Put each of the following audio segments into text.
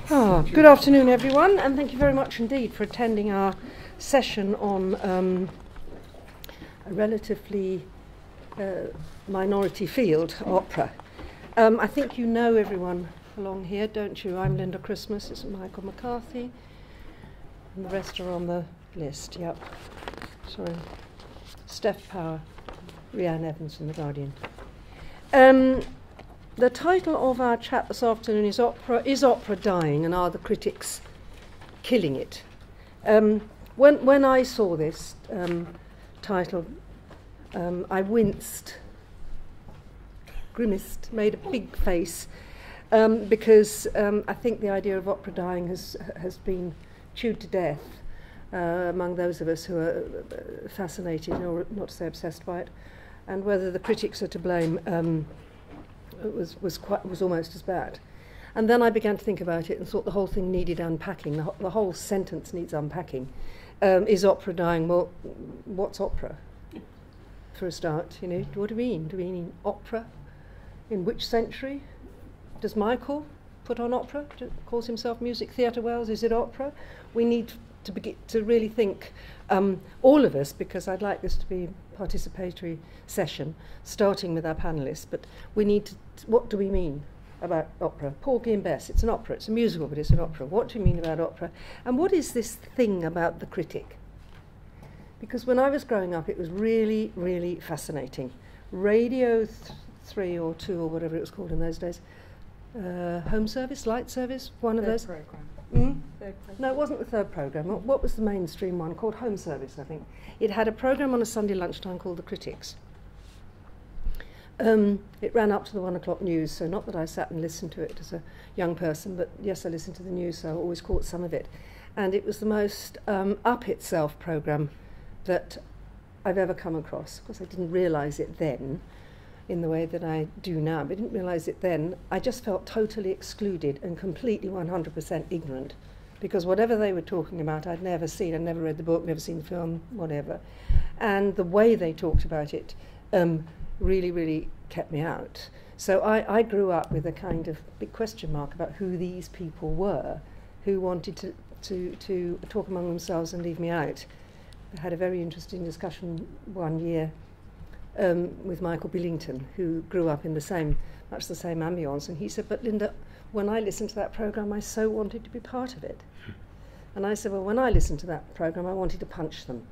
Good afternoon, everyone, and thank you very much indeed for attending our session on a relatively minority field, opera. I think you know everyone along here, don't you? I'm Linda Christmas, it's Michael McCarthy, and the rest are on the list, yep. Sorry. Steph Power, Rian Evans from The Guardian. The title of our chat this afternoon is Opera Dying, and are the critics killing it? When I saw this title, I winced, grimaced, made a big face, because I think the idea of opera dying has been chewed to death among those of us who are fascinated, or not to say obsessed by it, and whether the critics are to blame was almost as bad. And then I began to think about it and thought the whole thing needed unpacking. The whole sentence needs unpacking. Is opera dying? Well, what's opera? For a start, you know, what do we mean? Do we mean opera? In which century? Does Michael put on opera? Calls himself Music Theatre Wells? Is it opera? We need to begin to really think, all of us, because I'd like this to be a participatory session, starting with our panellists, but we need to, what do we mean about opera? Porgy and Bess, it's an opera, it's a musical, but it's an opera. What do you mean about opera? And what is this thing about the critic? Because when I was growing up, it was really, really fascinating. Radio 3 or 2 or whatever it was called in those days, home service, light service, one of those. Program. No, it wasn't the third programme. What was the mainstream one? Called Home Service, I think. It had a programme on a Sunday lunchtime called The Critics. It ran up to the 1 o'clock news, so not that I sat and listened to it as a young person, but yes, I listened to the news, so I always caught some of it. And it was the most up-itself programme that I've ever come across. Of course, I didn't realise it then in the way that I do now, but I didn't realise it then. I just felt totally excluded and completely 100% ignorant, because whatever they were talking about I'd never seen, I'd never read the book, never seen the film, whatever. And the way they talked about it really, really kept me out. So I grew up with a kind of big question mark about who these people were, who wanted to talk among themselves and leave me out. I had a very interesting discussion one year with Michael Billington, who grew up in much the same ambience, and he said, but Linda, when I listened to that programme, I so wanted to be part of it. And I said, well, when I listened to that programme, I wanted to punch them,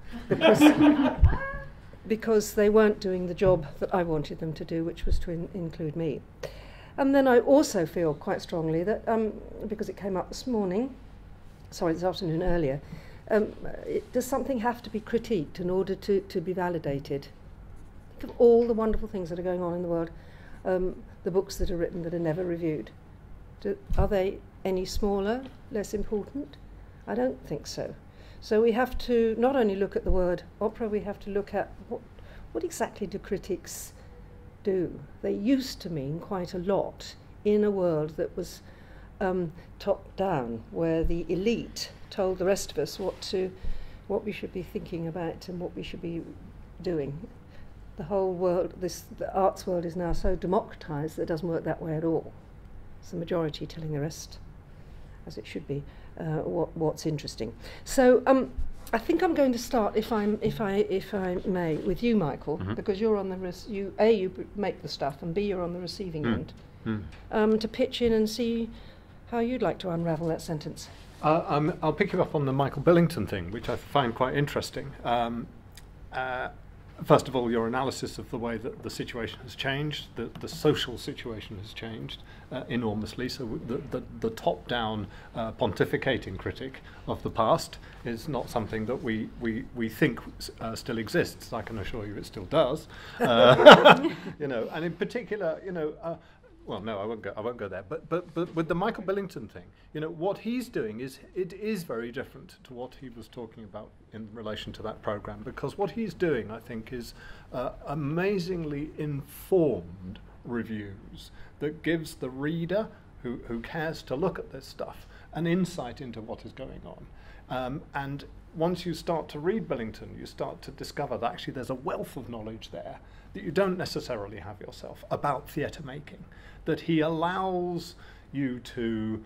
because they weren't doing the job that I wanted them to do, which was to include me. And then I also feel quite strongly that, because it came up this afternoon earlier, does something have to be critiqued in order to be validated? Think of all the wonderful things that are going on in the world, the books that are written that are never reviewed. Are they any smaller, less important? I don't think so. So we have to not only look at the word opera, we have to look at what exactly do critics do? They used to mean quite a lot in a world that was top down, where the elite told the rest of us what we should be thinking about and what we should be doing. The whole world, the arts world, is now so democratised that it doesn't work that way at all. It's the majority telling the rest, as it should be, what's interesting. So I think I'm going to start, if I may, with you, Michael, because you're on the you make the stuff, and B, you're on the receiving end, to pitch in and see how you'd like to unravel that sentence. I'll pick you up on the Michael Billington thing, which I find quite interesting. First of all, your analysis of the way that the situation has changed, the social situation has changed enormously. So the top-down pontificating critic of the past is not something that we think still exists. I can assure you it still does. You know, and in particular, you know. Well, no, I won't go there. But with the Michael Billington thing, you know, what he's doing is very different to what he was talking about in relation to that program, because what he's doing, I think, is amazingly informed reviews that gives the reader who cares to look at this stuff an insight into what is going on. And once you start to read Billington, you start to discover that actually there's a wealth of knowledge there that you don't necessarily have yourself about theatre making, that he allows you to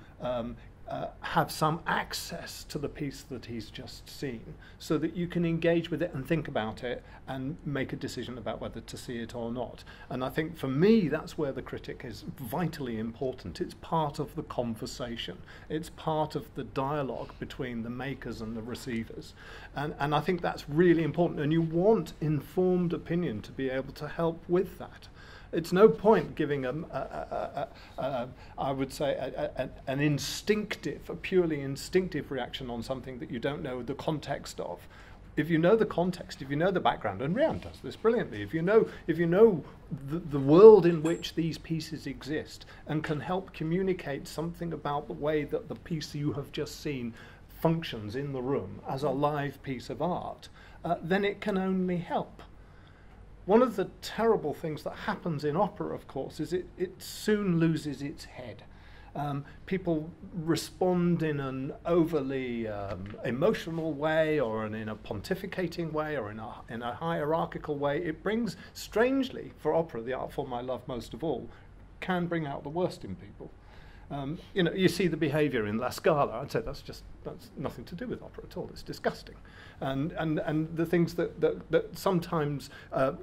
have some access to the piece that he's just seen, so that you can engage with it and think about it and make a decision about whether to see it or not. And I think for me that's where the critic is vitally important. It's part of the conversation. It's part of the dialogue between the makers and the receivers. And I think that's really important, and you want informed opinion to be able to help with that. It's no point giving I would say, an instinctive, a purely instinctive reaction on something that you don't know the context of. If you know the context, if you know the background, and Rian does this brilliantly, if you know the world in which these pieces exist and can help communicate something about the way that the piece you have just seen functions in the room as a live piece of art, then it can only help. One of the terrible things that happens in opera, of course, is it soon loses its head. People respond in an overly emotional way, or in a pontificating way, or in a hierarchical way. It brings, strangely, for opera, the art form I love most of all, can bring out the worst in people. You see the behaviour in La Scala. I'd say that's nothing to do with opera at all. It's disgusting, and the things that sometimes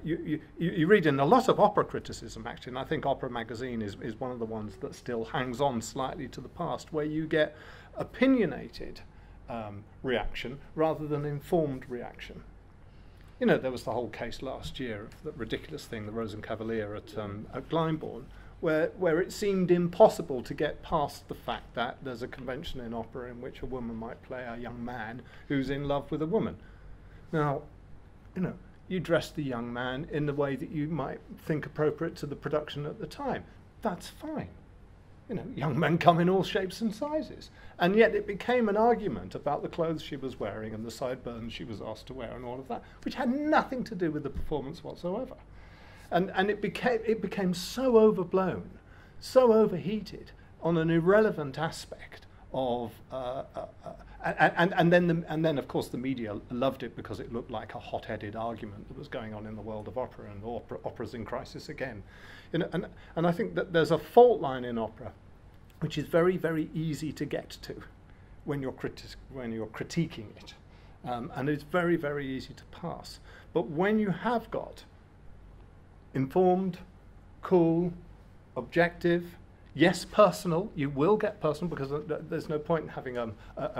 you read in a lot of opera criticism, actually, and I think Opera Magazine is one of the ones that still hangs on slightly to the past, where you get opinionated reaction rather than informed reaction. There was the whole case last year of that ridiculous thing, the Rosenkavalier at Glyndebourne, where it seemed impossible to get past the fact that there's a convention in opera in which a woman might play a young man who's in love with a woman. Now, you dress the young man in the way that you might think appropriate to the production at the time. That's fine. Young men come in all shapes and sizes. And yet it became an argument about the clothes she was wearing and the sideburns she was asked to wear and all of that, which had nothing to do with the performance whatsoever. And it became so overblown, so overheated on an irrelevant aspect of, and then of course the media loved it because it looked like a hot-headed argument that was going on in the world of opera, and opera's in crisis again. And I think that there's a fault line in opera, which is very, very easy to get to when you're critiquing it, and it's very, very easy to pass. But when you have got informed, cool, objective, yes, personal. You will get personal, because there's no point in having a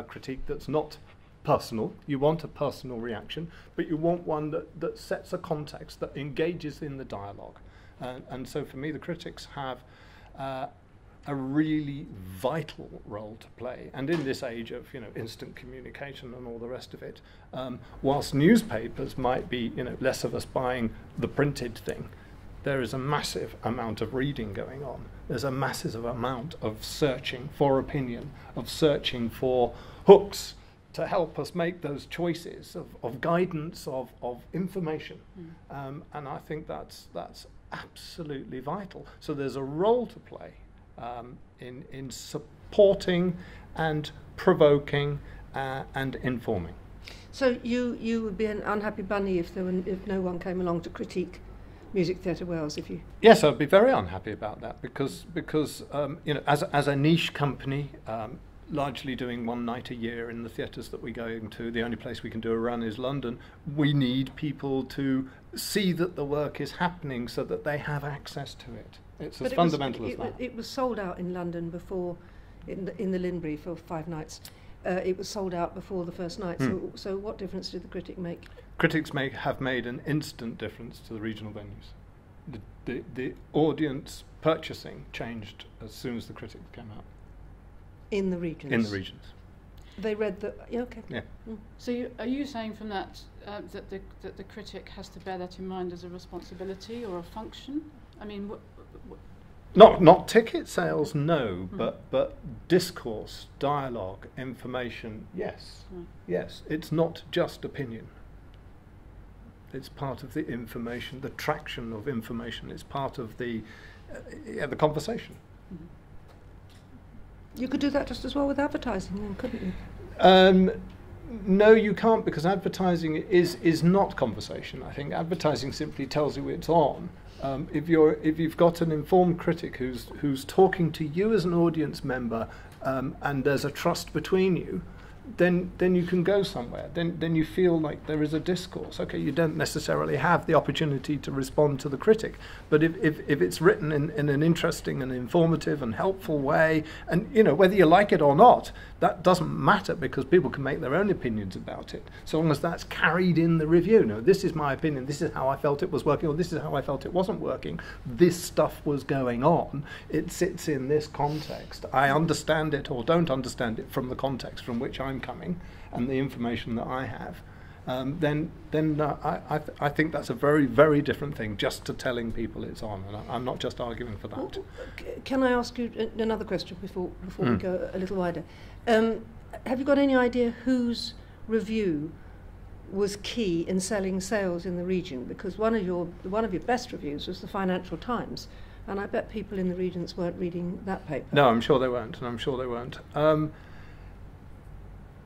critique that's not personal. You want a personal reaction, but you want one that sets a context, that engages in the dialogue. And so for me, the critics have a really vital role to play. And in this age of instant communication and all the rest of it, whilst newspapers might be less of us buying the printed thing, there is a massive amount of reading going on. There's a massive amount of searching for opinion, of searching for hooks to help us make those choices, of guidance, of information. And I think that's absolutely vital. So there's a role to play in supporting and provoking and informing. So you would be an unhappy bunny if no one came along to critique Music Theatre Wales, if you... Yes, I'd be very unhappy about that, because as a niche company, largely doing one night a year in the theatres that we're going to, the only place we can do a run is London. We need people to see that the work is happening so that they have access to it. It's as fundamental as that. It was sold out in London before, in the Linbury for 5 nights. It was sold out before the first night. So what difference did the Critic make? Critics have made an instant difference to the regional venues. The audience purchasing changed as soon as the Critic came out. In the regions? In the regions. They read the... Yeah, okay. Yeah. So are you saying from that that the critic has to bear that in mind as a responsibility or a function? I mean... Not ticket sales, no, but discourse, dialogue, information, yes. Yes, it's not just opinion. It's part of the information, the traction of information. It's part of the conversation. You could do that just as well with advertising, then, couldn't you? No, you can't, because advertising is not conversation. I think advertising simply tells you it's on. If you've got an informed critic who's talking to you as an audience member and there's a trust between you, then you can go somewhere. Then you feel like there is a discourse. Okay, you don't necessarily have the opportunity to respond to the critic, but if it's written in an interesting and informative and helpful way, and whether you like it or not, that doesn't matter, because people can make their own opinions about it, so long as that's carried in the review. No, this is my opinion, this is how I felt it was working, or this is how I felt it wasn't working. This stuff was going on. It sits in this context. I understand it or don't understand it from the context from which I'm coming and the information that I have. Then I think that's a very, very different thing just to telling people it's on, and I'm not just arguing for that. Well, can I ask you another question before we go a little wider? Have you got any idea whose review was key in selling sales in the region? Because one of your best reviews was the Financial Times, and I bet people in the regions weren't reading that paper. No, I'm sure they weren't, and I'm sure they weren't.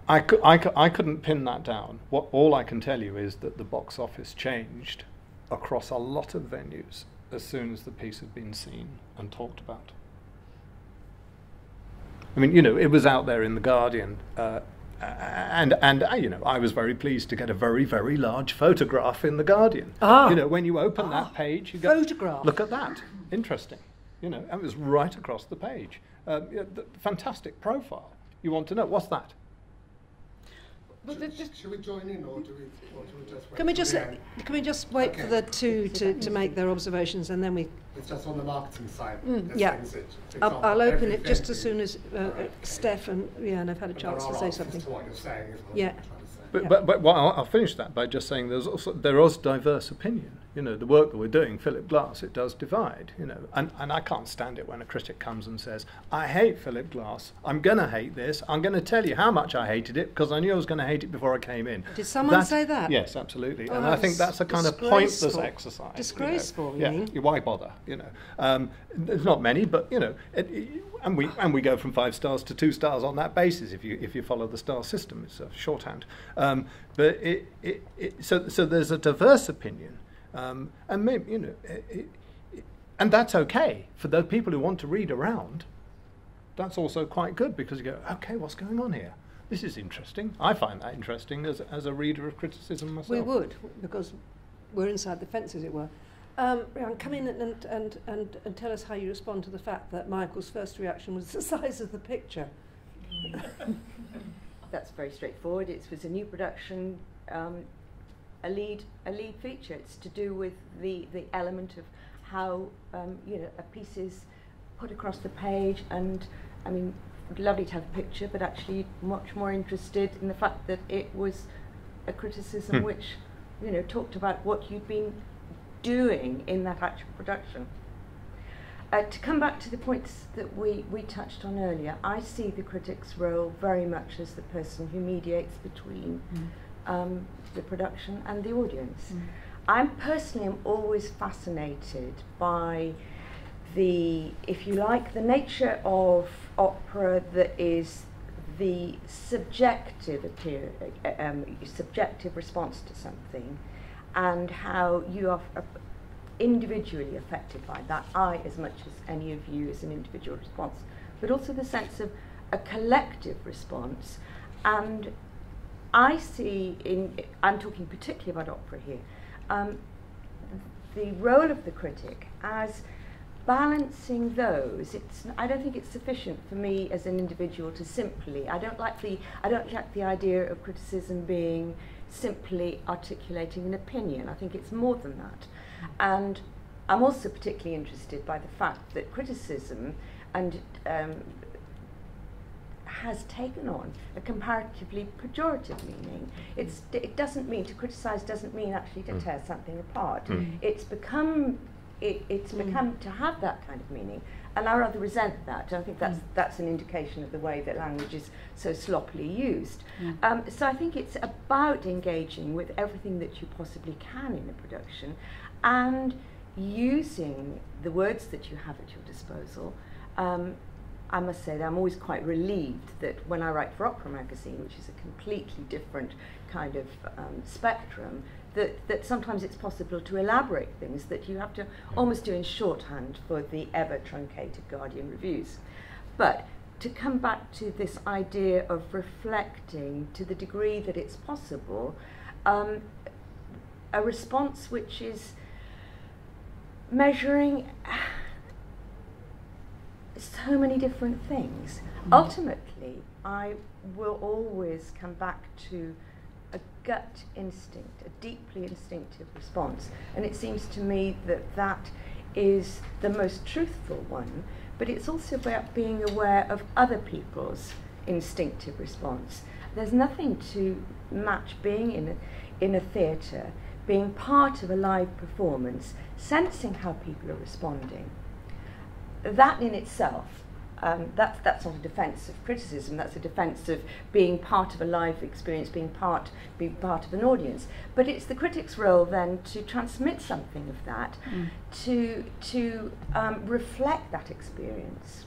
I couldn't pin that down. All I can tell you is that the box office changed across a lot of venues as soon as the piece had been seen and talked about. I mean, it was out there in The Guardian, and I was very pleased to get a very, very large photograph in The Guardian. When you open that page, you go, photograph. Look at that, interesting. And it was right across the page. Fantastic profile. You want to know, what's that? Should we join in, or do we just wait? Can we just wait for the two to make their observations, and then we... It's just on the marketing side. Yeah. I'll open it just as soon as Steph and Rian have had a chance to say something. To what you're saying is what Yeah. I'm trying to say. But I'll finish that by just saying there is diverse opinion. The work that we're doing, Philip Glass, it does divide. And I can't stand it when a critic comes and says, "I hate Philip Glass. I'm going to hate this. I'm going to tell you how much I hated it because I knew I was going to hate it before I came in." Did someone say that? Yes, absolutely. Oh, and I think that's a kind of pointless exercise. Disgraceful. You mean? Why bother? There's not many, but and we go from 5 stars to 2 stars on that basis if you follow the star system. It's a shorthand. But so there's a diverse opinion, and maybe and that's okay for those people who want to read around. That's also quite good, because you go, okay, what's going on here? This is interesting. I find that interesting as a reader of criticism myself. We would, because we're inside the fence, as it were. Rian, come in and tell us how you respond to the fact that Michael's first reaction was the size of the picture. That's very straightforward. It was a new production, a lead feature. It's to do with the element of how a piece is put across the page, and I mean, lovely to have a picture, but actually much more interested in the fact that it was a criticism which talked about what you'd been doing in that actual production. To come back to the points that we touched on earlier, I see the critic's role very much as the person who mediates between the production and the audience. I personally am always fascinated by the nature of opera that is the subjective response to something, and how you are individually affected by that. I, as much as any of you, is an individual response, but also the sense of a collective response. And I see I'm talking particularly about opera here, the role of the critic as balancing those. I don't think it's sufficient for me as an individual to simply, I don't like the idea of criticism being simply articulating an opinion. I think it's more than that. And I'm also particularly interested by the fact that criticism has taken on a comparatively pejorative meaning. It doesn't mean to criticise doesn't mean actually to tear something apart. It's become to have that kind of meaning, and I rather resent that. I think that's an indication of the way that language is so sloppily used. So I think it's about engaging with everything that you possibly can in a production, and using the words that you have at your disposal. I must say that I'm always quite relieved that when I write for Opera Magazine, which is a completely different kind of spectrum, that sometimes it's possible to elaborate things that you have to almost do in shorthand for the ever truncated Guardian reviews. But to come back to this idea of reflecting to the degree that it's possible, a response which is measuring so many different things. Ultimately, I will always come back to a gut instinct, a deeply instinctive response, and it seems to me that that is the most truthful one, but it's also about being aware of other people's instinctive response. There's nothing to match being in a theatre, being part of a live performance, sensing how people are responding. That in itself, that's not a defence of criticism, that's a defence of being part of a live experience, being part of an audience. But it's the critic's role then to transmit something of that, to reflect that experience,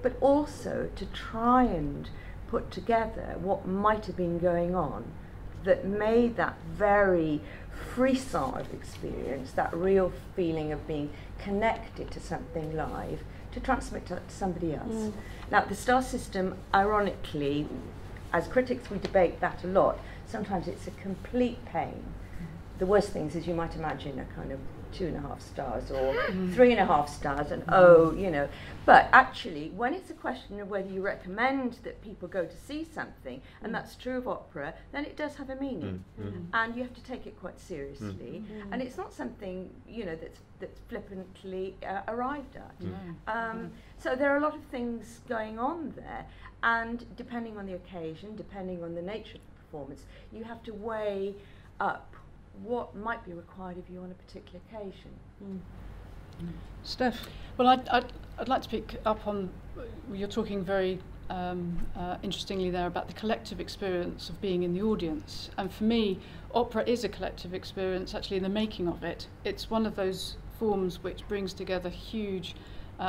but also to try and put together what might have been going on that made that very frisson of experience, that real feeling of being connected to something live, to transmit to somebody else. Now, the star system, ironically, as critics we debate that a lot. Sometimes it's a complete pain. The worst things, as you might imagine, are kind of 2.5 stars or 3.5 stars, and but actually when it's a question of whether you recommend that people go to see something, and that's true of opera, then it does have a meaning, and you have to take it quite seriously, and it's not something that's flippantly arrived at. So there are a lot of things going on there, and depending on the occasion, depending on the nature of the performance, you have to weigh up what might be required of you on a particular occasion. Steph? Well, I'd like to pick up on, you're talking very interestingly there about the collective experience of being in the audience. And for me, opera is a collective experience, actually, in the making of it. It's one of those forms which brings together huge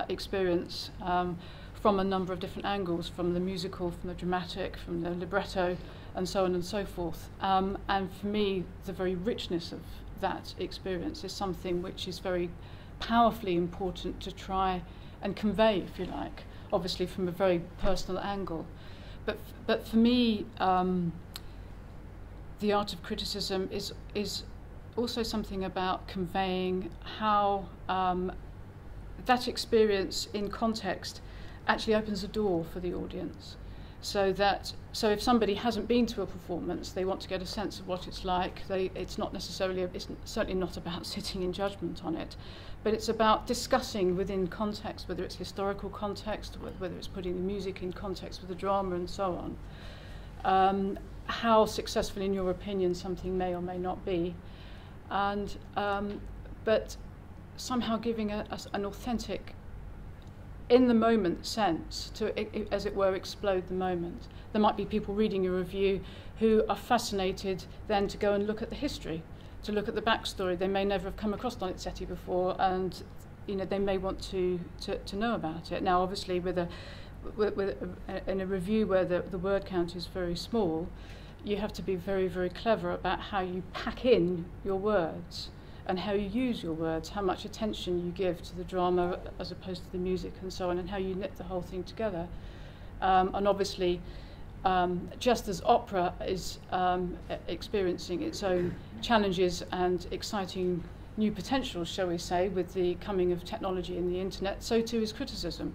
experience from a number of different angles, from the musical, from the dramatic, from the libretto, and so on and so forth. And for me, the very richness of that experience is something which is very powerfully important to try and convey, if you like, obviously from a very personal angle. But for me, the art of criticism is also something about conveying how that experience in context actually opens a door for the audience. So if somebody hasn't been to a performance, they want to get a sense of what it's like. It's certainly not about sitting in judgment on it, but it's about discussing within context, whether it's historical context, whether it's putting the music in context with the drama and so on, how successful in your opinion something may or may not be, and but somehow giving an authentic, in the moment sense to, as it were, explode the moment. There might be people reading a review who are fascinated then to go and look at the history, to look at the backstory. They may never have come across Donizetti before, and they may want to know about it. Now, obviously, in a review where the word count is very small, you have to be very, very clever about how you pack in your words and how you use your words, how much attention you give to the drama as opposed to the music and so on, and how you knit the whole thing together. And obviously, just as opera is experiencing its own challenges and exciting new potentials, shall we say, with the coming of technology and the internet, so too is criticism.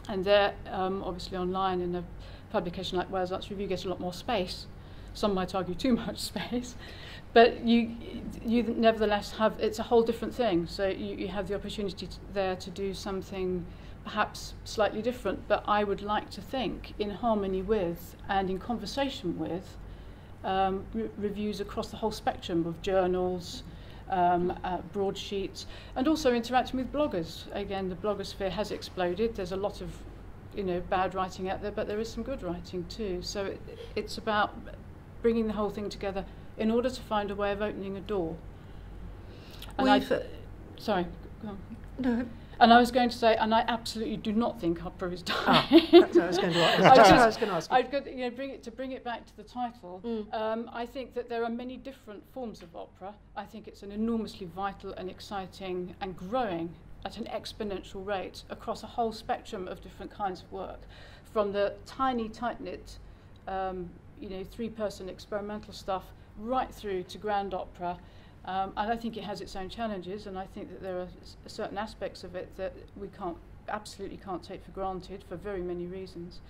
And there, obviously online in a publication like Wales Arts Review, you get a lot more space. Some might argue too much space. But you nevertheless have, it's a whole different thing. So you have the opportunity there to do something perhaps slightly different, but I would like to think in harmony with and in conversation with reviews across the whole spectrum of journals, broadsheets, and also interacting with bloggers. Again, the blogosphere has exploded. There's a lot of bad writing out there, but there is some good writing too. So it's about bringing the whole thing together in order to find a way of opening a door. And sorry, go on. No. And I was going to say, and I absolutely do not think opera is dying. That's what I was going to ask. To bring it back to the title, I think that there are many different forms of opera. I think it's an enormously vital and exciting and growing at an exponential rate across a whole spectrum of different kinds of work, from the tiny, tight-knit, 3-person experimental stuff right through to grand opera. And I think it has its own challenges, and I think that there are certain aspects of it that we absolutely can't take for granted for very many reasons.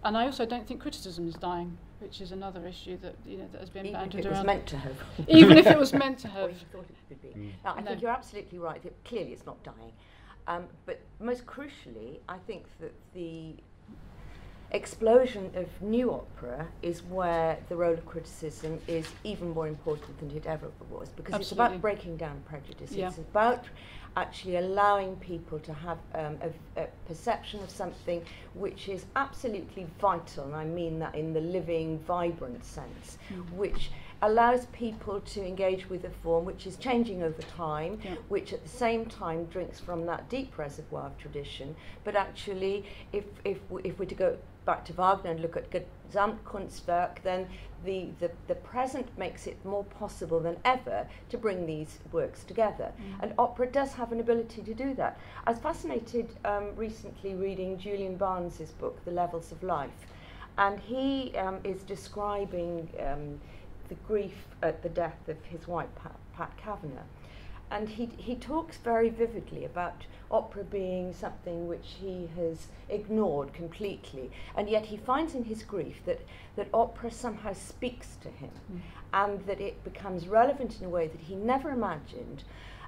And I also don't think criticism is dying, which is another issue that that has been bandied around. Even if it was meant to have. Even if it was meant to have. Or you thought it could be. Now, I think you're absolutely right. Clearly, it's not dying. But most crucially, I think that the explosion of new opera is where the role of criticism is even more important than it ever was, because Absolutely. It's about breaking down prejudice. Yeah. It's about actually allowing people to have a perception of something which is absolutely vital, and I mean that in the living, vibrant sense, which allows people to engage with a form which is changing over time, which at the same time drinks from that deep reservoir of tradition. But actually, if we're to go back to Wagner and look at Gesamtkunstwerk, then the present makes it more possible than ever to bring these works together. And opera does have an ability to do that. I was fascinated recently reading Julian Barnes's book, The Levels of Life, and he is describing the grief at the death of his wife, Pat Kavanagh. And he talks very vividly about opera being something which he has ignored completely, and yet he finds in his grief that opera somehow speaks to him, and that it becomes relevant in a way that he never imagined.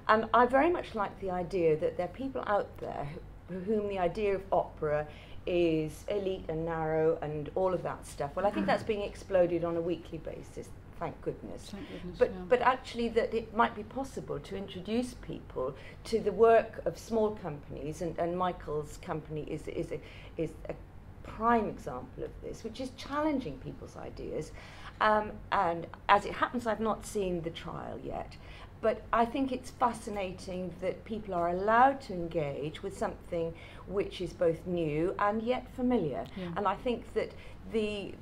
And I very much like the idea that there are people out there for whom the idea of opera is elite and narrow and all of that stuff. Well, I think that's being exploded on a weekly basis. Thank goodness. But actually that it might be possible to introduce people to the work of small companies, and Michael's company is a prime example of this, which is challenging people's ideas. And as it happens, I've not seen the trial yet, but I think it's fascinating that people are allowed to engage with something which is both new and yet familiar. And I think that the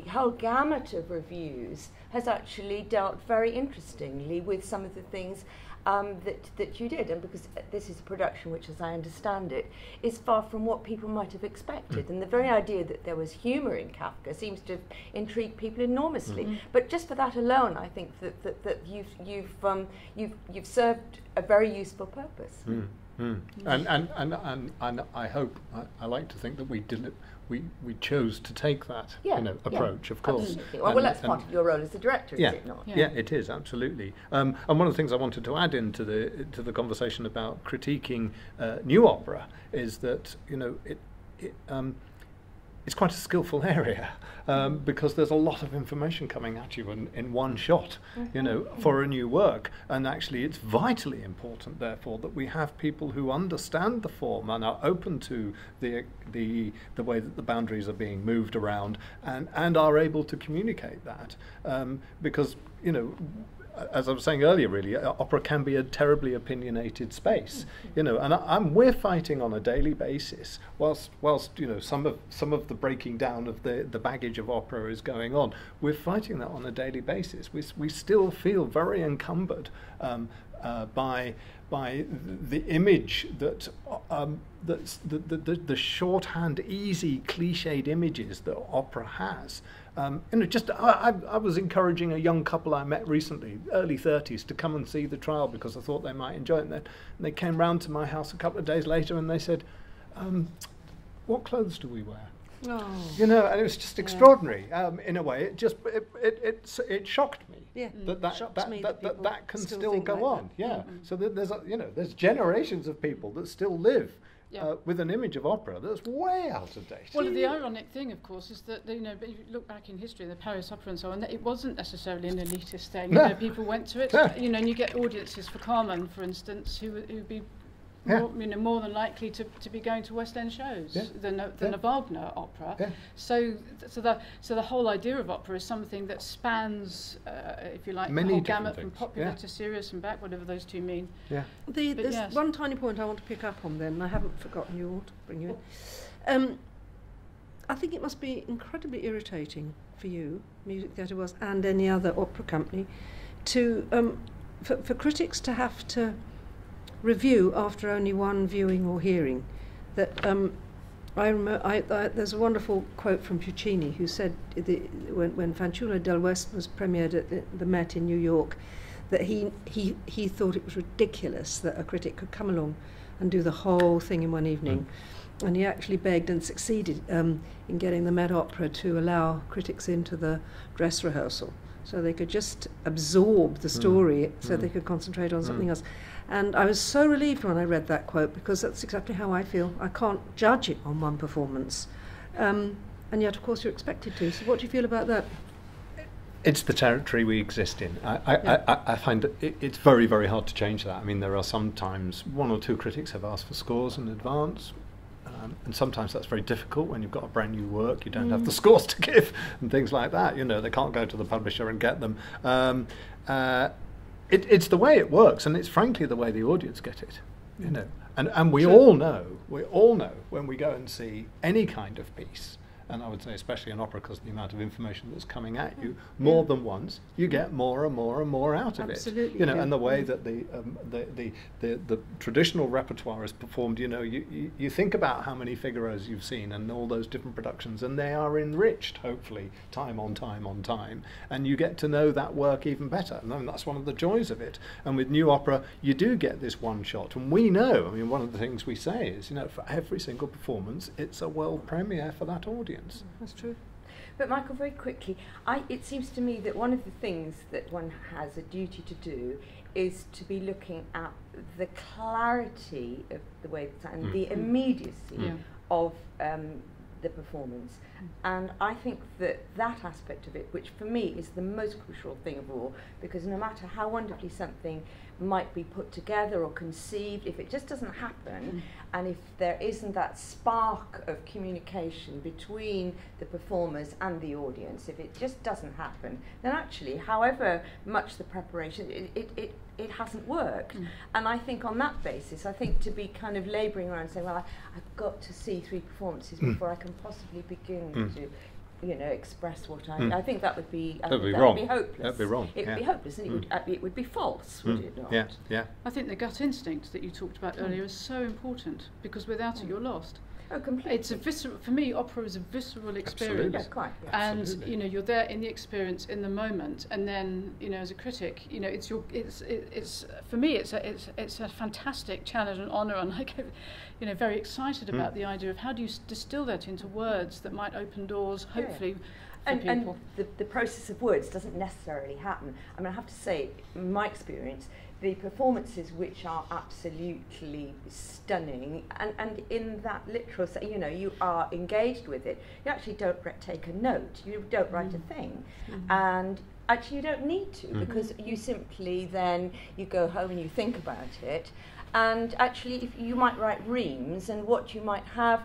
whole gamut of reviews has actually dealt very interestingly with some of the things that you did, and because this is a production which, as I understand it, is far from what people might have expected. And the very idea that there was humour in Kafka seems to have intrigued people enormously. But just for that alone, I think that you've served a very useful purpose. And I hope, I like to think that we chose to take that approach, of course. Absolutely. Well, that's part of your role as the director, is it not? Yeah, it is, absolutely. And one of the things I wanted to add into the conversation about critiquing new opera is that it's quite a skillful area, because there's a lot of information coming at you in one shot, for a new work. And actually it's vitally important, therefore, that we have people who understand the form and are open to the way that the boundaries are being moved around, and are able to communicate that, because as I was saying earlier, really, opera can be a terribly opinionated space, and we're fighting on a daily basis, whilst some of the breaking down of the baggage of opera is going on. We're fighting that on a daily basis. We still feel very encumbered by the image that that's the shorthand, easy, cliched images that opera has. I was encouraging a young couple I met recently, early 30s, to come and see the trial because I thought they might enjoy it. And they came round to my house a couple of days later and they said, "What clothes do we wear?" Oh. And it was just extraordinary. In a way, it shocked me. Yeah. That can still go like on. that. Yeah. So there's generations of people that still live with an image of opera that's way out of date. Well, the ironic thing, of course, is that if you look back in history, the Paris Opera and so on, it wasn't necessarily an elitist thing. People went to it. And you get audiences for Carmen, for instance, who'd be more than likely to be going to West End shows than a Wagner opera. Yeah. So the whole idea of opera is something that spans, if you like, the whole gamut from popular to serious and back, whatever those two mean. Yeah. There's one tiny point I want to pick up on then, and I haven't forgotten you all to bring you in. I think it must be incredibly irritating for you, Music Theatre Wales, and any other opera company, to for critics to have to review after only one viewing or hearing. That there's a wonderful quote from Puccini, who said when Fanciullo del West was premiered at the Met in New York, that he thought it was ridiculous that a critic could come along and do the whole thing in one evening. And he actually begged and succeeded in getting the Met Opera to allow critics into the dress rehearsal, so they could just absorb the story, so they could concentrate on something else. And I was so relieved when I read that quote, because that's exactly how I feel. I can't judge it on one performance. And yet, of course, you're expected to. So what do you feel about that? It's the territory we exist in. I find it's very, very hard to change that. I mean, there are sometimes one or two critics have asked for scores in advance, and sometimes that's very difficult when you've got a brand new work. You don't have the scores to give and things like that. You know, they can't go to the publisher and get them. It's the way it works, and it's frankly the way the audience get it. You know, and we all know when we go and see any kind of piece. And I would say especially an opera, because of the amount of information that's coming at you more than once, you get more and more and more out of Absolutely, it. You know, and the way that the traditional repertoire is performed, you know, you think about how many Figaros you've seen and all those different productions, and they are enriched, hopefully, time on time on time, and you get to know that work even better. And I mean, that's one of the joys of it. And with new opera, you do get this one shot, and we know. I mean, one of the things we say is, you know, for every single performance, it's a world premiere for that audience. That's true. But Michael, very quickly, it seems to me that one of the things that one has a duty to do is to be looking at the clarity of the way and the immediacy of the performance. And I think that aspect of it, which for me is the most crucial thing of all, because no matter how wonderfully something might be put together or conceived, if it just doesn't happen, and if there isn't that spark of communication between the performers and the audience, if it just doesn't happen, then actually, however much the preparation, it hasn't worked. And I think on that basis, I think to be kind of labouring around saying, well, I've got to see 3 performances before I can possibly begin to, you know, express what I think that would be That'd be hopeless. That'd be wrong. It would be hopeless, and it would be false, would it not? Yeah. I think the gut instinct that you talked about earlier is so important, because without it you're lost. Oh, completely. It's a visceral, for me, opera is a visceral experience. Yeah, quite. Yeah. And Absolutely. you know, you're there in the experience in the moment, and then, you know, as a critic, you know, it's for me it's a fantastic challenge and honour, and I get, you know, very excited about the idea of how do you distill that into words that might open doors, hopefully, for people. And the process of words doesn't necessarily happen. I mean, I have to say, in my experience, the performances which are absolutely stunning, and in that literal sense, you know, you are engaged with it. You actually don't take a note. You don't write a thing, and actually you don't need to, because you simply then you go home and you think about it, and actually if you might write reams, and what you might have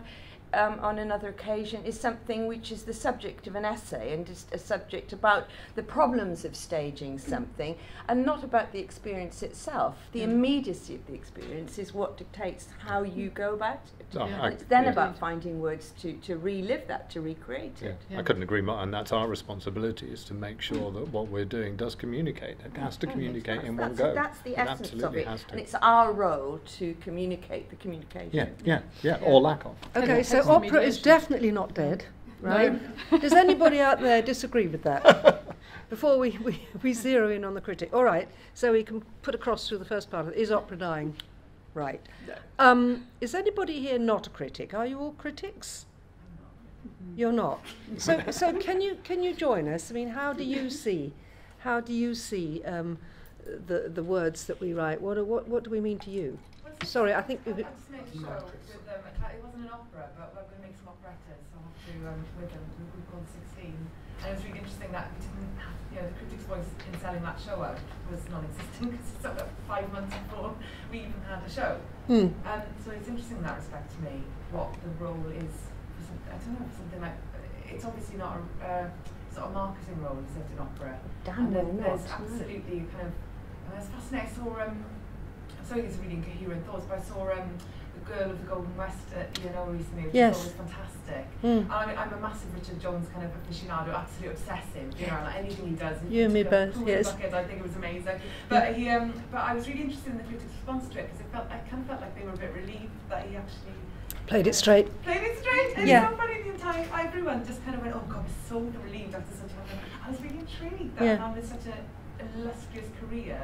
on another occasion is something which is the subject of an essay, and just a subject about the problems of staging something, and not about the experience itself. The immediacy of the experience is what dictates how you go about it. And it's then about finding words to relive that, to recreate it. I couldn't agree more, and that's our responsibility, is to make sure that what we're doing does communicate. It has to communicate in one go. That's the essence of it, has to. and it's our role to communicate the communication. Or lack of. Okay, so opera is definitely not dead, right? No. Does anybody out there disagree with that? Before we zero in on the critic. All right, so we can put across through the first part of it. Is opera dying? Right. Is anybody here not a critic? Are you all critics? You're not. So can you join us? I mean, how do you see the words that we write? What do we mean to you? Sorry, I think I just made a show with them. It wasn't an opera, but we're going to make some operettas. So I have to with them. We've gone 16, and it was really interesting that we didn't have, you know, the critic's voice in selling that show out was non-existent, because it's about 5 months before we even had a show. So it's interesting in that respect to me what the role is. I don't know, something like, it's obviously not a sort of marketing role, is it, in opera? Damn well not. There's absolutely kind of, it's fascinating. I saw sorry, these are really incoherent thoughts, but I saw The Girl of the Golden West at ENO recently, which Yes. I thought was fantastic. Mm. And I mean, I'm a massive Richard Jones kind of aficionado, absolutely obsessive, you know, like anything he does. You and me both, yes. Bucket, I think it was amazing. But he, but I was really interested in the critics' response to it, because I kind of felt like they were a bit relieved that he actually Played it straight. played it straight. And Yeah. so funny, the entire, everyone just kind of went, oh God, we're so relieved after such a, I was really intrigued that Yeah. man with such an illustrious career,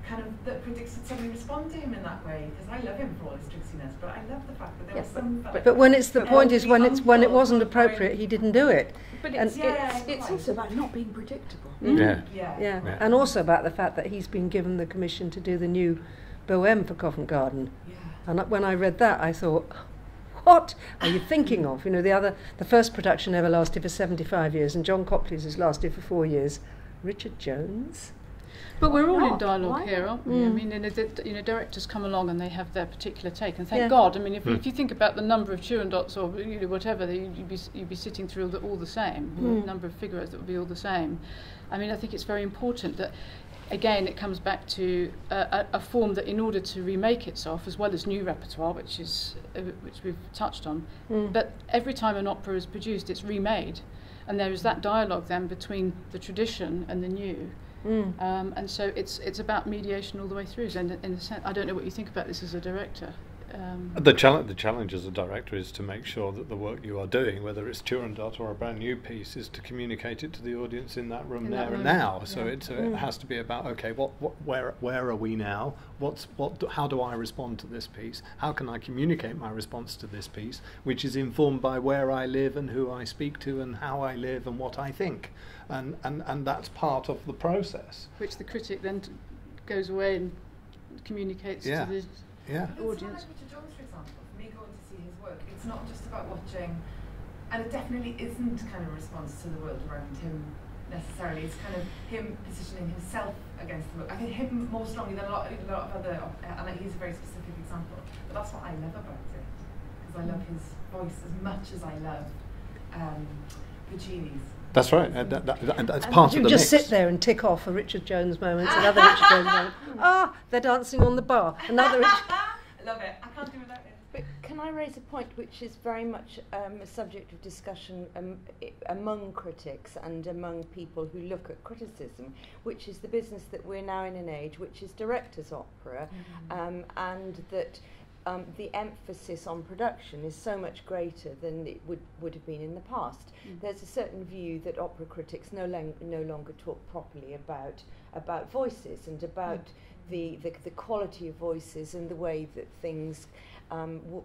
kind of, that critics would suddenly respond to him in that way, because I love him for all his tricksiness, but I love the fact that there was some... But when it's the point is when it wasn't uncle appropriate, he didn't do it. But And it's also about not being predictable. Yeah. Yeah. Yeah, and also about the fact that he's been given the commission to do the new Bohème for Covent Garden. Yeah. And when I read that, I thought, what are you thinking of? You know, the first production ever lasted for 75 years, and John Copley's has lasted for 4 years. Richard Jones? But we're all in not? dialogue Why here, not? aren't we? I mean, directors come along and they have their particular take, and thank Yeah. God. I mean, if you think about the number of Turandots or whatever, you'd be sitting through all the same. The number of Figaros that would be all the same. I mean, I think it's very important that. Again, it comes back to a form that, in order to remake itself, as well as new repertoire, which we've touched on, but every time an opera is produced, it's remade, and there is that dialogue then between the tradition and the new, and so it's about mediation all the way through. So in a sense, I don't know what you think about this as a director. The challenge as a director is to make sure that the work you are doing, whether it's Turandot or a brand new piece, is to communicate it to the audience in that room there and now. So it has to be about, okay, where are we now? How do I respond to this piece? How can I communicate my response to this piece, which is informed by where I live and who I speak to and how I live and what I think, and that's part of the process. Which the critic then goes away and communicates to the audience. Like Richard Jones, for example, for me going to see his work, it's not just about watching, and it definitely isn't kind of a response to the world around him necessarily. It's kind of him positioning himself against the world. I think him more strongly than a lot of other, and he's a very specific example. But that's what I love about it, because I love his voice as much as I love Puccini's. That's right, and that's part of the You just mix. sit there and tick off a Richard Jones moment, another Richard Jones moment. Ah, they're dancing on the bar. Another Richard. I love it. I can't do without it. But can I raise a point which is very much a subject of discussion among critics and among people who look at criticism, which is the business that we're now in an age which is director's opera, and that the emphasis on production is so much greater than it would have been in the past. There's a certain view that opera critics no longer talk properly about voices and about the quality of voices and the way that things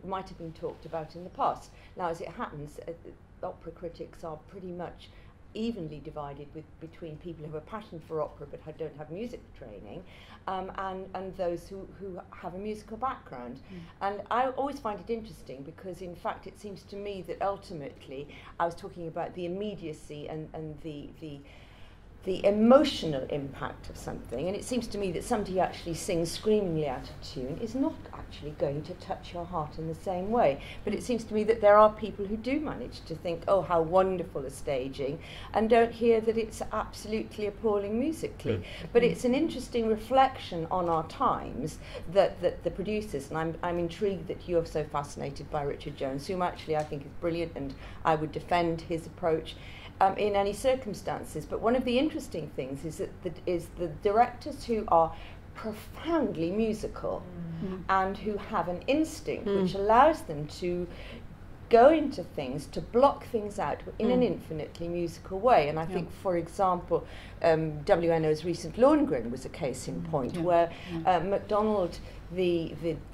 might have been talked about in the past. Now, as it happens, opera critics are pretty much evenly divided between people who have a passion for opera but don't have music training, and those who have a musical background. And I always find it interesting because, in fact, it seems to me that ultimately I was talking about the immediacy and the emotional impact of something, and it seems to me that somebody who actually sings screamingly out of tune is not actually going to touch your heart in the same way. But it seems to me that there are people who do manage to think, oh, how wonderful a staging, and don't hear that it's absolutely appalling musically. But it's an interesting reflection on our times that the producers, and I'm intrigued that you're so fascinated by Richard Jones, whom actually I think is brilliant, and I would defend his approach in any circumstances. But one of the interesting things is that the directors who are profoundly musical and who have an instinct which allows them to go into things, to block things out in an infinitely musical way. And I think, for example, WNO's recent Lohengrin was a case in point where MacDonald, the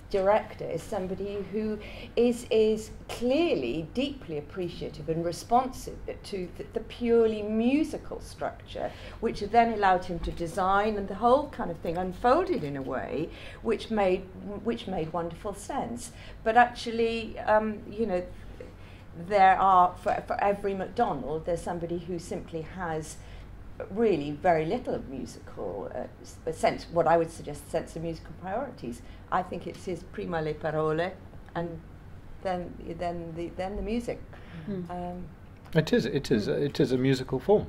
director, is somebody who is clearly deeply appreciative and responsive to the purely musical structure, which then allowed him to design, and the whole kind of thing unfolded in a way which made wonderful sense. But actually, there are, for every MacDonald, there's somebody who simply has really very little musical sense, what I would suggest, sense of musical priorities. I think it's his prima le parole, and then the music. It is a musical form.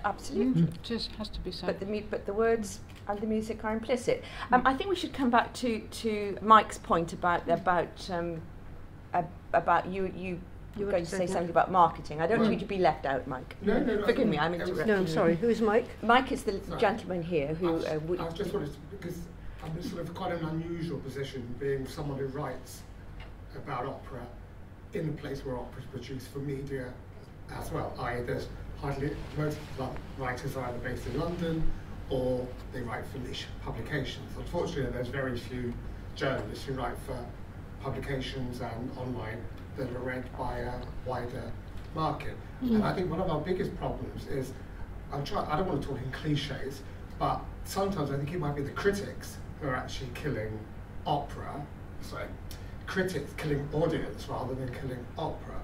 Absolutely. Just has to be so. But the words and the music are implicit. I think we should come back to Mike's point about you. You were going to say something about marketing. I don't want you to be left out, Mike. No. Forgive me, I'm interrupting. No, I'm sorry. Who is Mike? Mike is the gentleman here who. I just wanted to, because I'm in sort of quite an unusual position, being someone who writes about opera in a place where opera is produced for media as well. There's hardly, most writers are either based in London or they write for niche publications. Unfortunately, there's very few journalists who write for publications and online that are read by a wider market. And I think one of our biggest problems is, I don't want to talk in cliches, but sometimes I think it might be the critics who are actually killing critics killing audience rather than killing opera.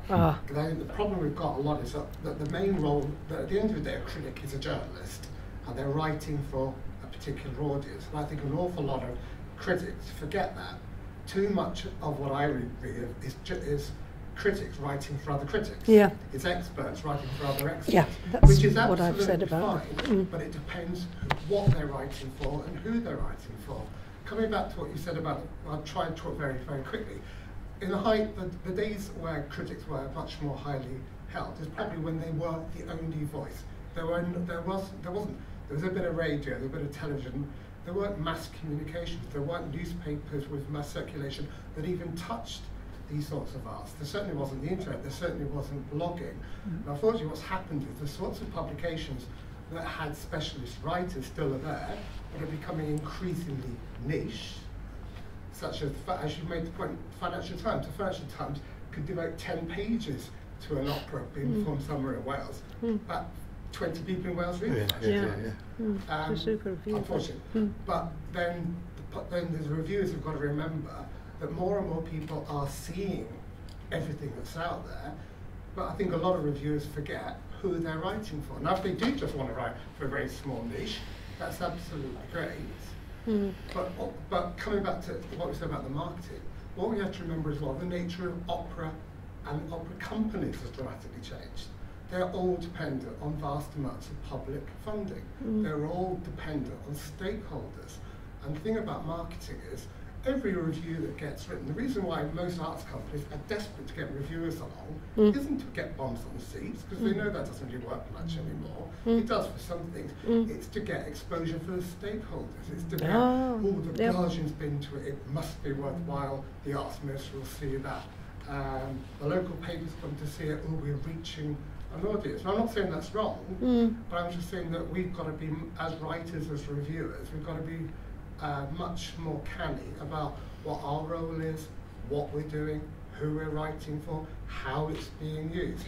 Because I think the problem we've got a lot is that the main role, that at the end of the day, a critic is a journalist, and they're writing for a particular audience. And I think an awful lot of critics forget that. Too much of what I read is critics writing for other critics. Yeah. It's experts writing for other experts. Yeah, that's which is what I've said absolutely about fine, but it depends what they're writing for and who they're writing for. Coming back to what you said about, I'll try and talk very, very quickly. In the days where critics were much more highly held is probably when they were the only voice. There was a bit of radio, there was a bit of television. There weren't mass communications. There weren't newspapers with mass circulation that even touched these sorts of arts. There certainly wasn't the internet. There certainly wasn't blogging. And unfortunately, what's happened is the sorts of publications that had specialist writers still are there, but are becoming increasingly niche, such as you made the point, Financial Times. The Financial Times could devote 10 pages to an opera being performed somewhere in Wales, but 20 people in Wales read it. It's a super review. Unfortunately. But then the reviewers have got to remember that more and more people are seeing everything that's out there, but I think a lot of reviewers forget who they're writing for. Now, if they do just want to write for a very small niche, that's absolutely great. But coming back to what we said about the marketing, what we have to remember as well, the nature of opera and opera companies has dramatically changed. They're all dependent on vast amounts of public funding. They're all dependent on stakeholders. And the thing about marketing is, every review that gets written, the reason why most arts companies are desperate to get reviewers along isn't to get bums on seats, because they know that doesn't really work much anymore. It does for some things. It's to get exposure for the stakeholders. It's to get, the Belgians been to it, it must be worthwhile, the arts minister will see that. The local papers come to see it, we're reaching an audience. And I'm not saying that's wrong, but I'm just saying that we've got to be, as writers, as reviewers, we've got to be much more canny about what our role is, what we're doing, who we're writing for, how it's being used.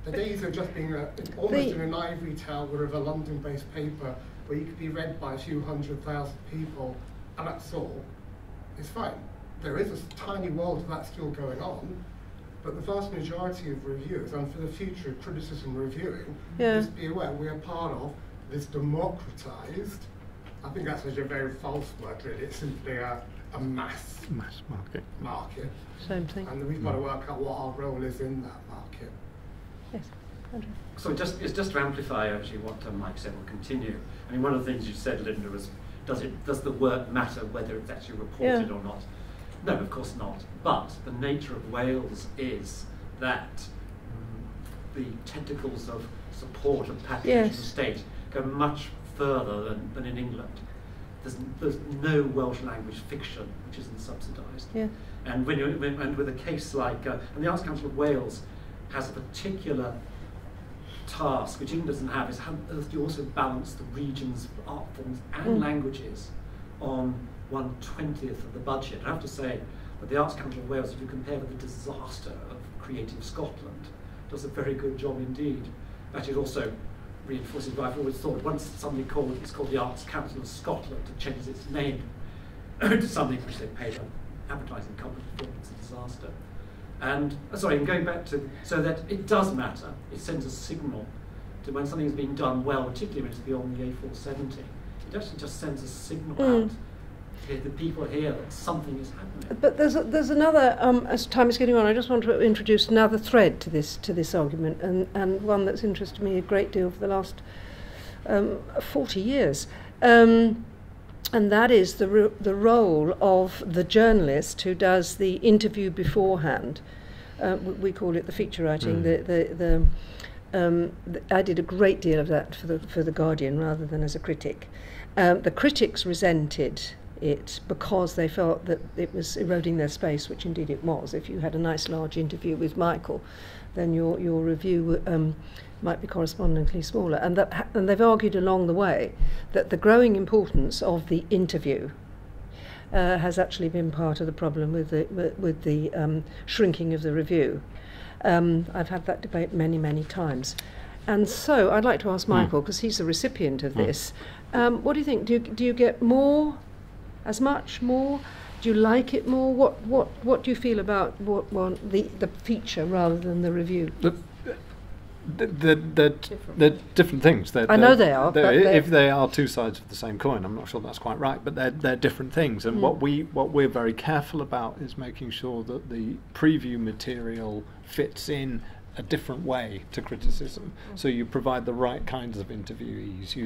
The days of just being almost in an ivory tower of a London-based paper where you could be read by a few 100,000 people, and that's all, is fine. There is a tiny world of that still going on, but the vast majority of reviewers, and for the future of criticism reviewing, just be aware we are part of this democratized, I think that's a very false word really, it's simply a mass market. Same thing. And we've got to work out what our role is in that market. Yes, Andrew. So it's just to amplify actually what Mike said, will continue. I mean, one of the things you said, Linda, was does the work matter whether it's actually reported or not? No, of course not. But the nature of Wales is that the tentacles of support and patronage of the state go much further than in England. There's no Welsh language fiction which isn't subsidised. And and with a case like, and the Arts Council of Wales has a particular task, which England doesn't have, is how you also balance the regions, art forms and languages on 1/20th of the budget. I have to say that the Arts Council of Wales, if you compare with the disaster of Creative Scotland, does a very good job indeed. That it also reinforces what I've always thought. Once it's called the Arts Council of Scotland, it changes its name to something which they paid an advertising company for. It's a disaster. And I'm going back to, so that it does matter. It sends a signal to when something is being done well, particularly when it's beyond the A470. It actually just sends a signal out The people hear that something is happening. But there's another, as time is getting on, I just want to introduce another thread to this argument, and one that's interested me a great deal for the last 40 years. And that is the role of the journalist who does the interview beforehand. We call it the feature writing. I did a great deal of that for the Guardian rather than as a critic. The critics resented it because they felt that it was eroding their space, which indeed it was. If you had a nice large interview with Michael, then your review might be correspondingly smaller. And they've argued along the way that the growing importance of the interview has actually been part of the problem with the shrinking of the review. I've had that debate many, many times. And so I'd like to ask Michael, because he's the recipient of this, what do you think? Do you get more, as much, more? Do you like it more? What do you feel about the feature rather than the review? They're different things. I know they are. But if they are two sides of the same coin, I'm not sure that's quite right. But they're different things. And what we're very careful about is making sure that the preview material fits in a different way to criticism. So you provide the right kinds of interviewees.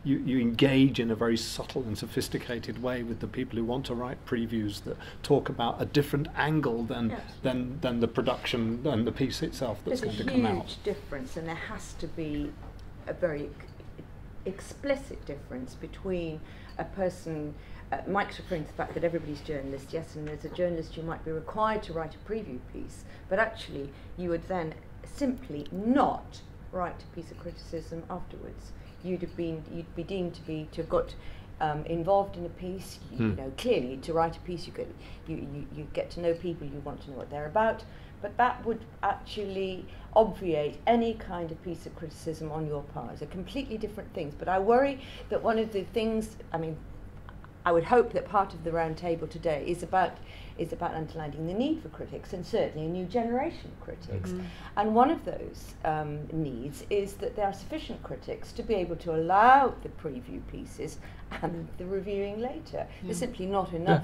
You engage in a very subtle and sophisticated way with the people who want to write previews that talk about a different angle than the production and the piece itself that's going to come out. There's a huge difference, and there has to be a very explicit difference between a person. Mike's referring to the fact that everybody's journalist, yes, and as a journalist you might be required to write a preview piece, but actually you would then simply not write a piece of criticism afterwards. You'd be deemed to have got involved in a piece. You know, clearly to write a piece you get to know people, you want to know what they're about, but that would actually obviate any kind of piece of criticism on your part. They're completely different things. But I worry that one of the things, I would hope that part of the roundtable today is about underlining the need for critics, and certainly a new generation of critics. And one of those needs is that there are sufficient critics to be able to allow the preview pieces and the reviewing later. There's simply not enough.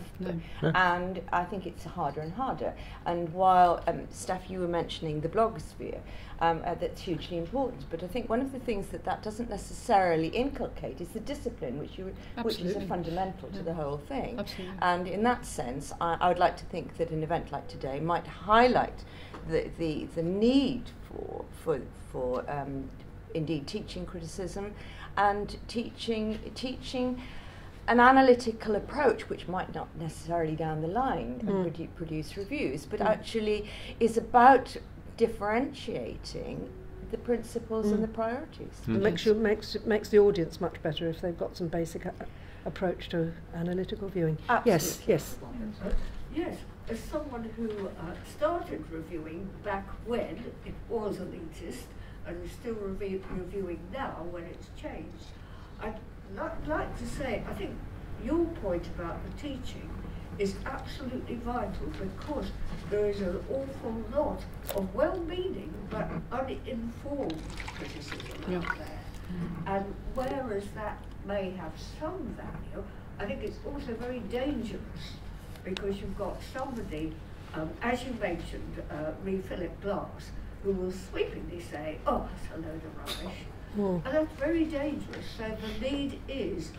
And I think it's harder and harder. And while, Steph, you were mentioning the blogosphere, that's hugely important, but I think one of the things that doesn't necessarily inculcate is the discipline, which is a fundamental to the whole thing. Absolutely. And in that sense, I would like to think that an event like today might highlight the need for indeed teaching criticism and teaching an analytical approach, which might not necessarily down the line produce reviews, but actually is about differentiating the principles and the priorities. It makes the audience much better if they've got some basic approach to analytical viewing. Absolutely. Yes. Yes, as someone who started reviewing back when it was elitist and is still reviewing now when it's changed, I'd like to say, I think your point about the teaching is absolutely vital, because there is an awful lot of well-meaning but uninformed criticism out there. And whereas that may have some value, I think it's also very dangerous, because you've got somebody, as you mentioned, Philip Glass, who will sweepingly say, oh, that's a load of rubbish. And that's very dangerous. So the need is,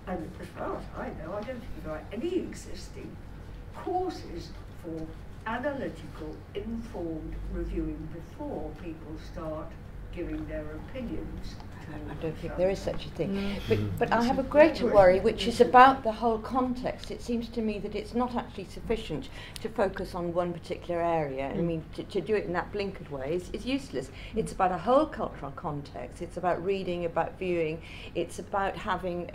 and as far as I know, I don't think there are any existing courses for analytical, informed reviewing before people start giving their opinions. I don't think there is such a thing. But I have a greater worry, which is about the whole context. It seems to me that it's not actually sufficient to focus on one particular area. I mean, to do it in that blinkered way is useless. It's about a whole cultural context. It's about reading, about viewing. It's about having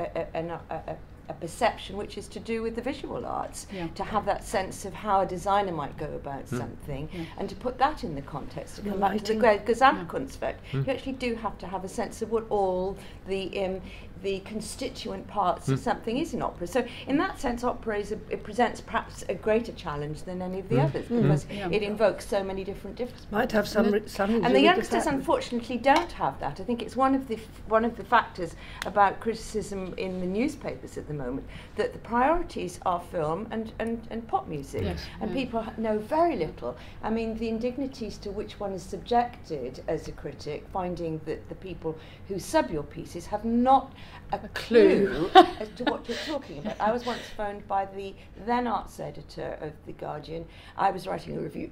a perception which is to do with the visual arts, to have that sense of how a designer might go about something, and to put that in the context, to come back to the Gesamtkunstwerk. You actually do have to have a sense of what all the the constituent parts of something is in opera. So in that sense, opera it presents perhaps a greater challenge than any of the others, because it invokes so many different Might have some and the youngsters unfortunately don't have that. I think it's one of the factors about criticism in the newspapers at the moment, that the priorities are film and pop music, and people know very little. I mean, the indignities to which one is subjected as a critic, finding that the people who sub your pieces have not a clue as to what you're talking about. I was once phoned by the then arts editor of The Guardian. I was writing a review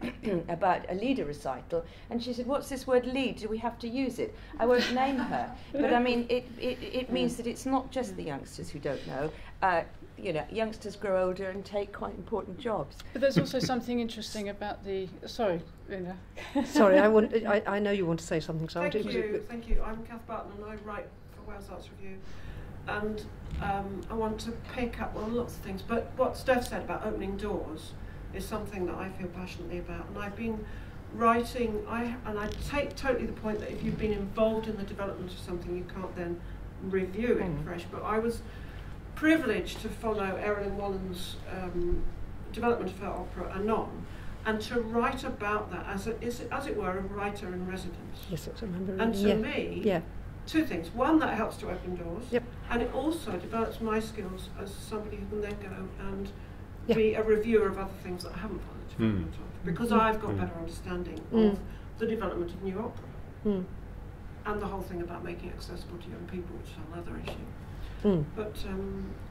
about a leader recital, and she said, "What's this word lead? Do we have to use it?" I won't name her, but I mean, it means that it's not just the youngsters who don't know. Youngsters grow older and take quite important jobs. But there's also something interesting about the... Sorry, Una. Sorry, I know you want to say something, Sarah. Thank you. I'm Kath Barton and I write for Wales Arts Review. And I want to pick up on lots of things. But what Steph said about opening doors is something that I feel passionately about. And I've been writing, I take totally the point that if you've been involved in the development of something, you can't then review it fresh. But I was privileged to follow Erin Wallen's development of her opera Anon, and to write about that as it were a writer in residence. Yes, I remember. And to me, two things. One, that helps to open doors, and it also develops my skills as somebody who can then go and be a reviewer of other things that I haven't followed the development of, because I've got better understanding of the development of new opera and the whole thing about making it accessible to young people, which is another issue. But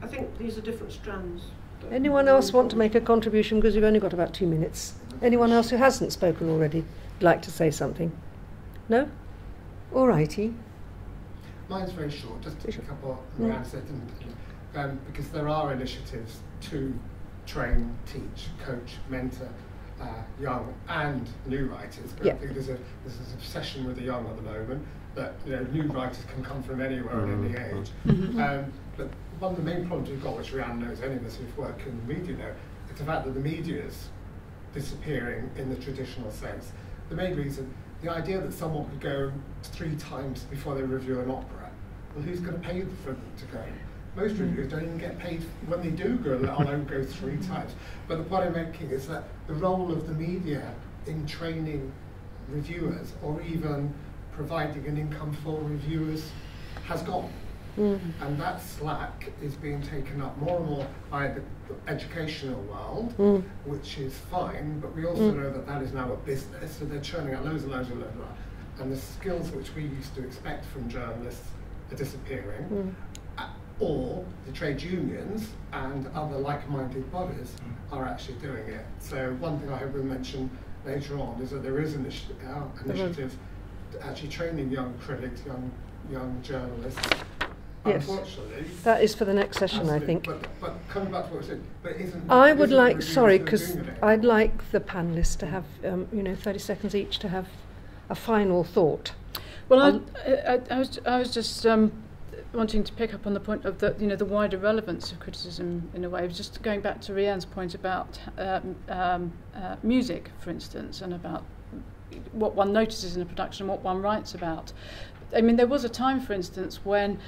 I think these are different strands. Anyone else want to make a contribution, because we've only got about 2 minutes? Anyone else who hasn't spoken already like to say something? No? All righty. Mine's very short, just a couple of Rian said, because there are initiatives to train, teach, coach, mentor young and new writers. But I think there's this obsession with the young at the moment, that new writers can come from anywhere at any age. But one of the main problems we've got, which Rian knows, any of us who've worked in the media know, it's the fact that the media is disappearing in the traditional sense. The main reason, the idea that someone could go 3 times before they review an opera, well, who's going to pay for them to go? Most reviewers don't even get paid when they do go, let alone go 3 times. But the point I'm making is that the role of the media in training reviewers, or even providing an income for reviewers, has gone. And that slack is being taken up more and more by the educational world, which is fine, but we also know that that is now a business, so they're churning out loads and loads and loads, and the skills which we used to expect from journalists are disappearing, or the trade unions and other like-minded bodies are actually doing it. So one thing I hope we'll mention later on is that there is initiative to actually training young critics, young journalists. Yes, that is for the next session, I think. But coming back to what I said, but I would like, sorry, because I'd like the panellists to have, 30 seconds each to have a final thought. Well, I was just wanting to pick up on the point of the wider relevance of criticism in a way. Just going back to Rian's point about music, for instance, and about what one notices in a production and what one writes about. I mean, there was a time, for instance, when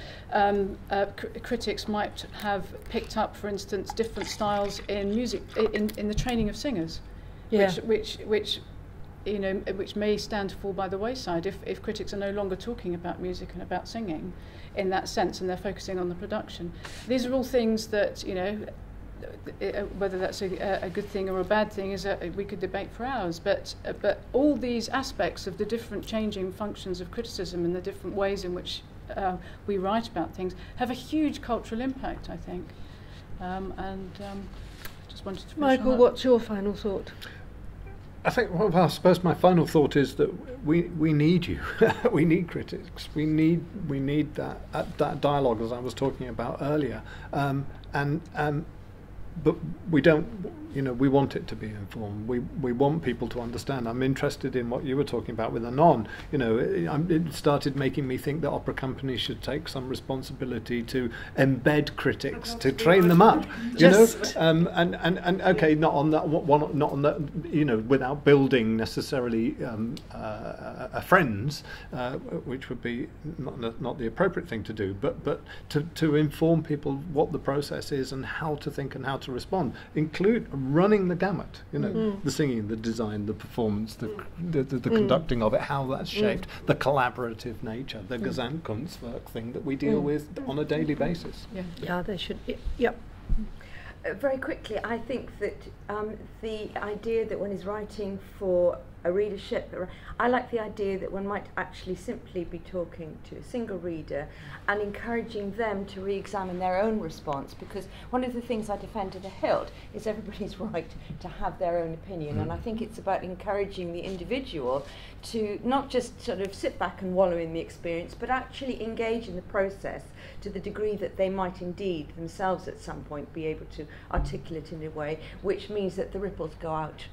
critics might have picked up, for instance, different styles in music in the training of singers, which may stand to fall by the wayside if critics are no longer talking about music and about singing in that sense, and they're focusing on the production. These are all things that whether that's a good thing or a bad thing is we could debate for hours, but all these aspects of the different changing functions of criticism and the different ways in which we write about things have a huge cultural impact, I think. Just wanted to Michael, what's your final thought? I think, well, I suppose my final thought is that we need you. We need critics. We need that dialogue, as I was talking about earlier. But we don't, You know, we want it to be informed. We want people to understand. I'm interested in what you were talking about with Anon. You know, it started making me think that opera companies should take some responsibility to embed critics, to train them up. You know, and okay, not on that one, not on that. You know, without building necessarily friends, which would be not the appropriate thing to do, but to inform people what the process is and how to think and how to respond, include running the gamut, you know, the singing, the design, the performance, the conducting of it, how that's shaped, the collaborative nature, the Gesamtkunstwerk thing that we deal with on a daily basis. Yeah, they should. Yep. Very quickly, I think that the idea that one is writing for a readership, I like the idea that one might actually simply be talking to a single reader and encouraging them to re-examine their own response, because one of the things I defend to the hilt is everybody's right to have their own opinion, and I think it's about encouraging the individual to not just sort of sit back and wallow in the experience, but actually engage in the process to the degree that they might indeed themselves at some point be able to articulate in a way which means that the ripples go out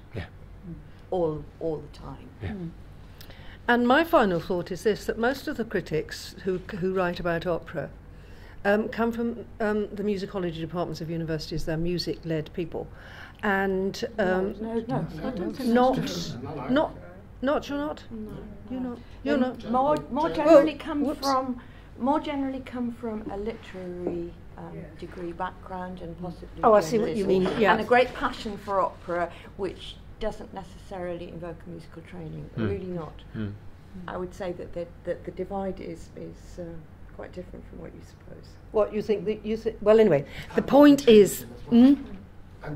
all the time. And my final thought is this, that most of the critics who write about opera come from the musicology departments of universities. They're music-led people. And No. You're not. More generally come from a literary degree background and possibly I see what you mean. Yeah. And a great passion for opera, which doesn't necessarily invoke a musical training. Really not. I would say that the divide is quite different from what you suppose. What you think that you think? Well, anyway, the point is. And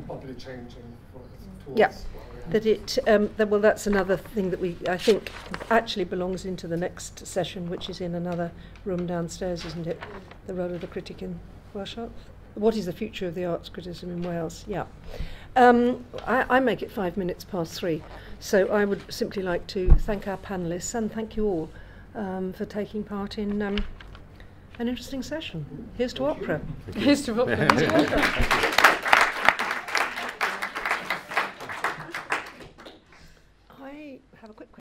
probably changing towards that it. Well, that's another thing that I think actually belongs into the next session, which is in another room downstairs, isn't it? The role of the critic in Welsh. What is the future of the arts criticism in Wales? Yeah. I make it 5:03, so I would simply like to thank our panellists and thank you all for taking part in an interesting session. Here's to opera. Here's to opera.